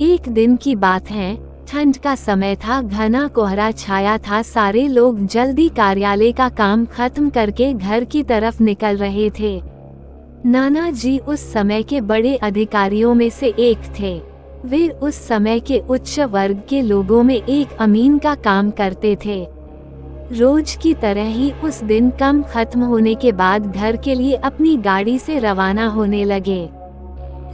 एक दिन की बात है, ठंड का समय था, घना कोहरा छाया था। सारे लोग जल्दी कार्यालय का काम खत्म करके घर की तरफ निकल रहे थे। नाना जी उस समय के बड़े अधिकारियों में से एक थे। वे उस समय के उच्च वर्ग के लोगों में एक अमीन का काम करते थे। रोज की तरह ही उस दिन काम खत्म होने के बाद घर के लिए अपनी गाड़ी से रवाना होने लगे।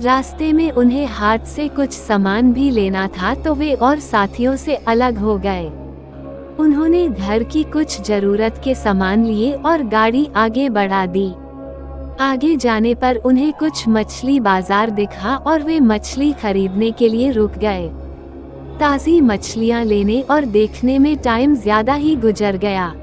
रास्ते में उन्हें हाट से कुछ सामान भी लेना था, तो वे और साथियों से अलग हो गए। उन्होंने घर की कुछ जरूरत के सामान लिए और गाड़ी आगे बढ़ा दी। आगे जाने पर उन्हें कुछ मछली बाजार दिखा और वे मछली खरीदने के लिए रुक गए। ताज़ी मछलियां लेने और देखने में टाइम ज्यादा ही गुजर गया।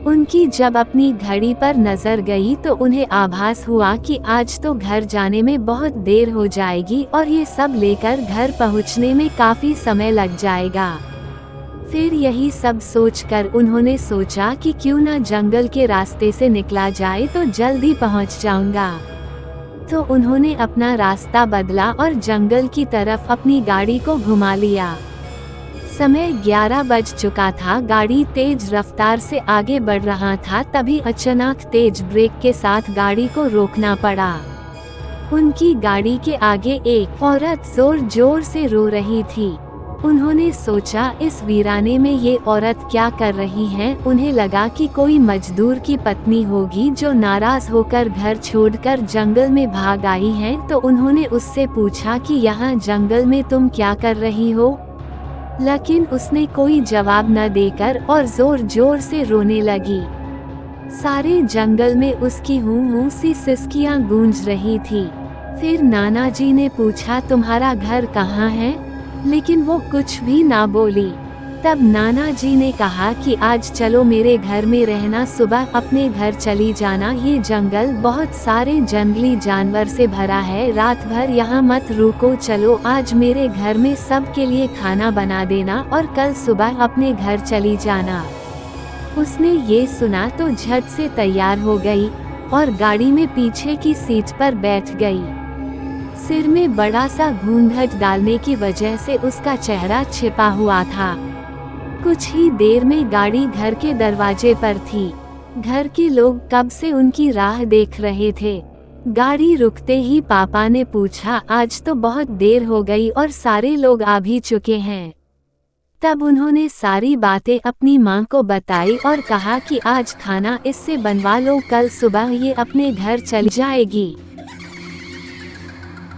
उनकी जब अपनी घड़ी पर नजर गई तो उन्हें आभास हुआ कि आज तो घर जाने में बहुत देर हो जाएगी और ये सब लेकर घर पहुंचने में काफी समय लग जाएगा। फिर यही सब सोचकर उन्होंने सोचा कि क्यों ना जंगल के रास्ते से निकला जाए तो जल्दी पहुंच जाऊंगा। तो उन्होंने अपना रास्ता बदला और जंगल की तरफ अपनी गाड़ी को घुमा लिया। समय 11 बज चुका था। गाड़ी तेज रफ्तार से आगे बढ़ रहा था, तभी अचानक तेज ब्रेक के साथ गाड़ी को रोकना पड़ा। उनकी गाड़ी के आगे एक औरत जोर जोर से रो रही थी। उन्होंने सोचा, इस वीराने में ये औरत क्या कर रही है। उन्हें लगा कि कोई मजदूर की पत्नी होगी जो नाराज होकर घर छोड़कर जंगल में भाग आई है। तो उन्होंने उससे पूछा कि यहाँ जंगल में तुम क्या कर रही हो, लेकिन उसने कोई जवाब न देकर और जोर जोर से रोने लगी। सारे जंगल में उसकी हूँ सी सिसकियाँ गूंज रही थी। फिर नाना जी ने पूछा, तुम्हारा घर कहाँ है, लेकिन वो कुछ भी ना बोली। तब नाना जी ने कहा कि आज चलो मेरे घर में रहना, सुबह अपने घर चली जाना। ये जंगल बहुत सारे जंगली जानवर से भरा है, रात भर यहाँ मत रुको। चलो आज मेरे घर में सबके लिए खाना बना देना और कल सुबह अपने घर चली जाना। उसने ये सुना तो झट से तैयार हो गई और गाड़ी में पीछे की सीट पर बैठ गई। सिर में बड़ा सा घूंघट डालने की वजह से उसका चेहरा छिपा हुआ था। कुछ ही देर में गाड़ी घर के दरवाजे पर थी। घर के लोग कब से उनकी राह देख रहे थे। गाड़ी रुकते ही पापा ने पूछा, आज तो बहुत देर हो गई और सारे लोग आ भी चुके हैं। तब उन्होंने सारी बातें अपनी माँ को बताई और कहा कि आज खाना इससे बनवा लो, कल सुबह ये अपने घर चली जाएगी।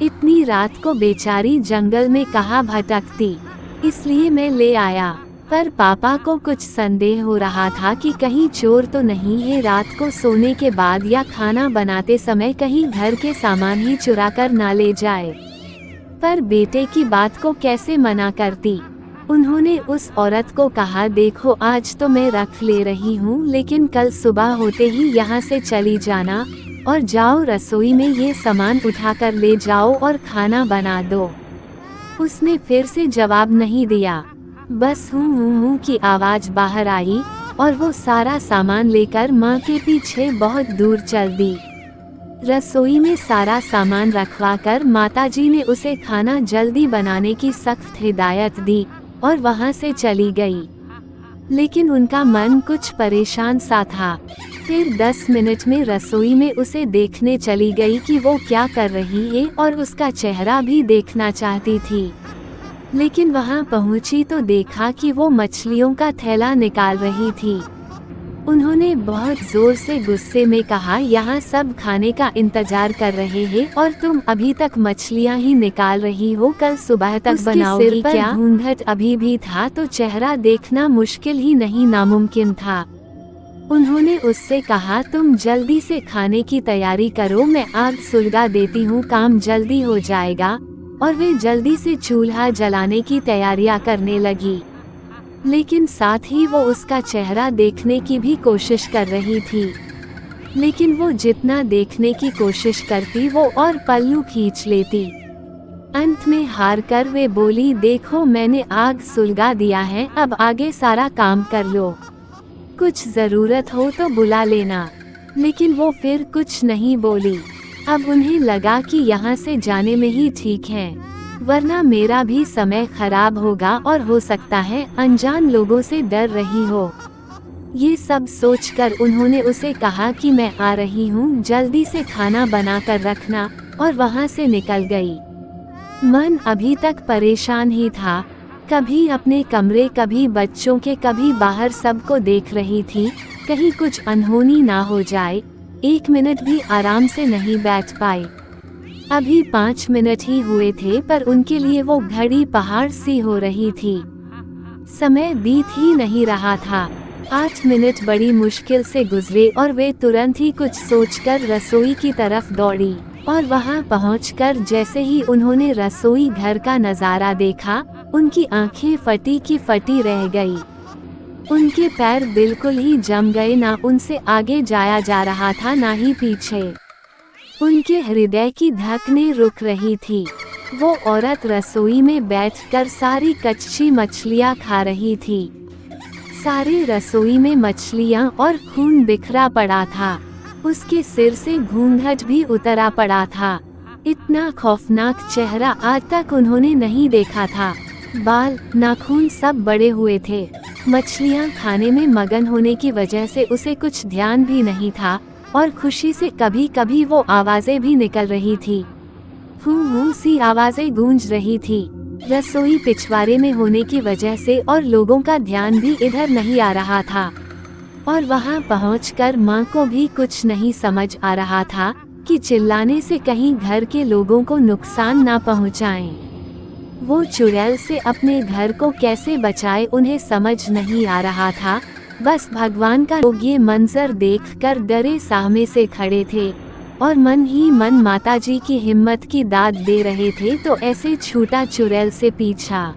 इतनी रात को बेचारी जंगल में कहाँ भटकती, इसलिए मैं ले आया। पर पापा को कुछ संदेह हो रहा था कि कहीं चोर तो नहीं है, रात को सोने के बाद या खाना बनाते समय कहीं घर के सामान ही चुरा कर ना ले जाए। पर बेटे की बात को कैसे मना करती। उन्होंने उस औरत को कहा, देखो आज तो मैं रख ले रही हूँ, लेकिन कल सुबह होते ही यहाँ से चली जाना और जाओ रसोई में ये सामान उठाकर ले जाओ और खाना बना दो। उसने फिर से जवाब नहीं दिया, बस हूँ की आवाज बाहर आई और वो सारा सामान लेकर माँ के पीछे बहुत दूर चल दी। रसोई में सारा सामान रखवाकर माताजी ने उसे खाना जल्दी बनाने की सख्त हिदायत दी और वहाँ से चली गई। लेकिन उनका मन कुछ परेशान सा था। फिर 10 मिनट में रसोई में उसे देखने चली गई कि वो क्या कर रही है और उसका चेहरा भी देखना चाहती थी। लेकिन वहाँ पहुँची तो देखा कि वो मछलियों का थैला निकाल रही थी। उन्होंने बहुत जोर से गुस्से में कहा, यहाँ सब खाने का इंतजार कर रहे हैं और तुम अभी तक मछलियाँ ही निकाल रही हो, कल सुबह तक बनाओगी क्या। घूंघट अभी भी था तो चेहरा देखना मुश्किल ही नहीं नामुमकिन था। उन्होंने उससे कहा, तुम जल्दी से खाने की तैयारी करो, मैं आग सुलगा देती हूँ, काम जल्दी हो जाएगा। और वे जल्दी से चूल्हा जलाने की तैयारियां करने लगी। लेकिन साथ ही वो उसका चेहरा देखने की भी कोशिश कर रही थी। लेकिन वो जितना देखने की कोशिश करती वो और पल्लू खींच लेती। अंत में हार कर वे बोली, देखो मैंने आग सुलगा दिया है, अब आगे सारा काम कर लो, कुछ जरूरत हो तो बुला लेना। लेकिन वो फिर कुछ नहीं बोली। अब उन्हें लगा कि यहाँ से जाने में ही ठीक है। वरना मेरा भी समय खराब होगा और हो सकता है अनजान लोगों से डर रही हो। ये सब सोचकर उन्होंने उसे कहा कि मैं आ रही हूँ, जल्दी से खाना बनाकर रखना, और वहाँ से निकल गई। मन अभी तक परेशान ही था, कभी अपने कमरे, कभी बच्चों के, कभी बाहर, सबको देख रही थी, कहीं कुछ अनहोनी ना हो जाए। 1 मिनट भी आराम से नहीं बैठ पाई। अभी 5 मिनट ही हुए थे, पर उनके लिए वो घड़ी पहाड़ सी हो रही थी। समय बीत ही नहीं रहा था। 8 मिनट बड़ी मुश्किल से गुजरे और वे तुरंत ही कुछ सोचकर रसोई की तरफ दौड़ी, और वहां पहुंचकर जैसे ही उन्होंने रसोई घर का नजारा देखा, उनकी आंखें फटी की फटी रह गई। उनके पैर बिल्कुल ही जम गए, ना उनसे आगे जाया जा रहा था ना ही पीछे। उनके हृदय की धड़कनें रुक रही थी। वो औरत रसोई में बैठकर सारी कच्ची मछलियाँ खा रही थी। सारी रसोई में मछलियाँ और खून बिखरा पड़ा था। उसके सिर से घूंघट भी उतरा पड़ा था। इतना खौफनाक चेहरा आज तक उन्होंने नहीं देखा था। बाल, नाखून सब बड़े हुए थे। मछलियाँ खाने में मगन होने की वजह से उसे कुछ ध्यान भी नहीं था, और खुशी से कभी कभी वो आवाजें भी निकल रही थी। हूँ सी आवाजें गूंज रही थी। रसोई पिछवाड़े में होने की वजह से और लोगों का ध्यान भी इधर नहीं आ रहा था, और वहां पहुंचकर माँ को भी कुछ नहीं समझ आ रहा था कि चिल्लाने से कहीं घर के लोगों को नुकसान ना पहुंचाएं। वो चुड़ैल से अपने घर को कैसे बचाए उन्हें समझ नहीं आ रहा था। बस भगवान का लोग ये मंजर देखकर डरे साहमे से खड़े थे, और मन ही मन माताजी की हिम्मत की दाद दे रहे थे, तो ऐसे छूटा चुड़ैल से पीछा।